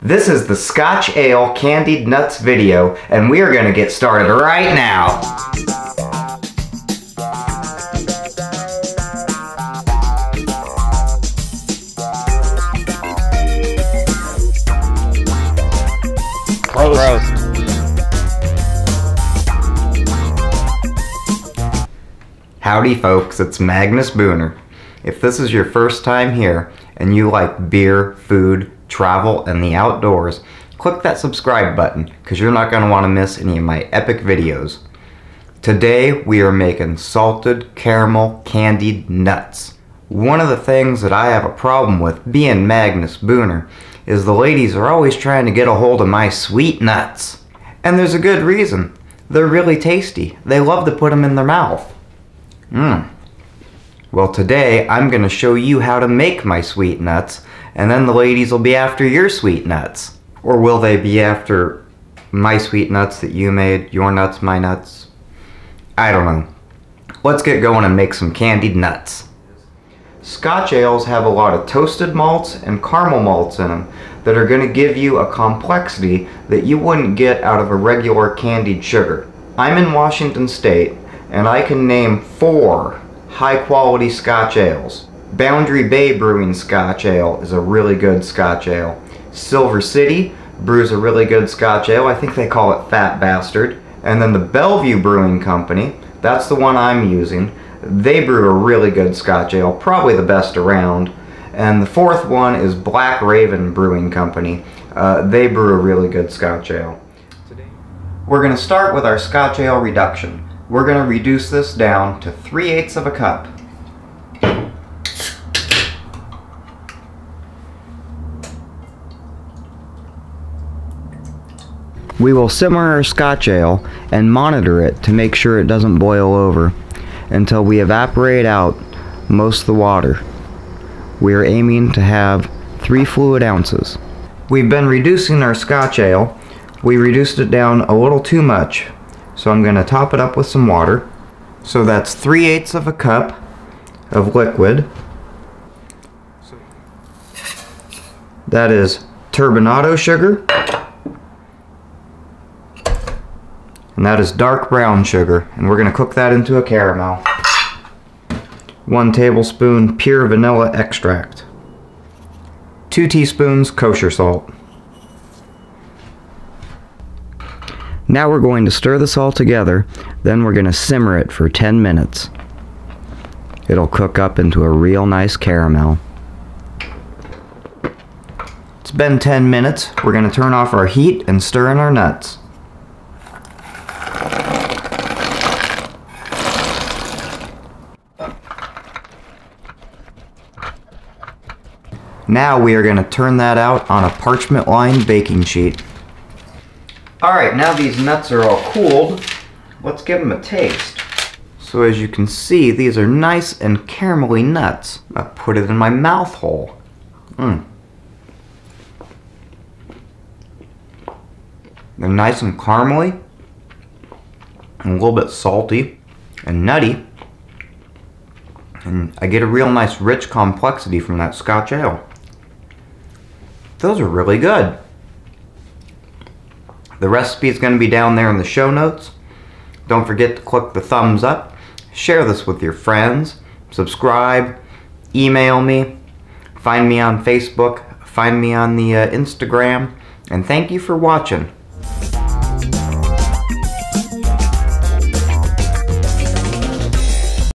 This is the Scotch Ale Candied Nuts video, and we are going to get started right now. Gross. Howdy folks, it's Magnus Booner. If this is your first time here and you like beer, food, travel, and the outdoors, click that subscribe button because you're not going to want to miss any of my epic videos. Today we are making salted caramel candied nuts. One of the things that I have a problem with being Magnus Booner is the ladies are always trying to get a hold of my sweet nuts. And there's a good reason. They're really tasty. They love to put them in their mouth. Well, today I'm going to show you how to make my sweet nuts, and then the ladies will be after your sweet nuts. Or will they be after my sweet nuts that you made, your nuts, my nuts? I don't know. Let's get going and make some candied nuts. Scotch ales have a lot of toasted malts and caramel malts in them that are going to give you a complexity that you wouldn't get out of a regular candied sugar. I'm in Washington State, and I can name 4 high-quality Scotch ales. Boundary Bay Brewing Scotch Ale is a really good Scotch ale. Silver City brews a really good Scotch ale. I think they call it Fat Bastard. And then the Bellevue Brewing Company, that's the one I'm using. They brew a really good Scotch ale, probably the best around. And the 4th one is Black Raven Brewing Company. They brew a really good Scotch ale. We're going to start with our Scotch ale reduction. We're going to reduce this down to 3/8 of a cup. We will simmer our Scotch ale and monitor it to make sure it doesn't boil over until we evaporate out most of the water. We are aiming to have 3 fluid ounces. We've been reducing our Scotch ale. We reduced it down a little too much. So I'm going to top it up with some water. So that's 3/8 of a cup of liquid. That is turbinado sugar. And that is dark brown sugar. And we're going to cook that into a caramel. 1 tablespoon pure vanilla extract. 2 teaspoons kosher salt. Now we're going to stir this all together, then we're going to simmer it for 10 minutes. It'll cook up into a real nice caramel. It's been 10 minutes. We're going to turn off our heat and stir in our nuts. Now we are going to turn that out on a parchment-lined baking sheet. Alright, now these nuts are all cooled, let's give them a taste. So as you can see, these are nice and caramelly nuts. I put it in my mouth hole. They're nice and caramely, and a little bit salty and nutty. And I get a real nice rich complexity from that Scotch ale. Those are really good. The recipe is going to be down there in the show notes. Don't forget to click the thumbs up, share this with your friends, subscribe, email me, find me on Facebook, find me on the Instagram, and thank you for watching.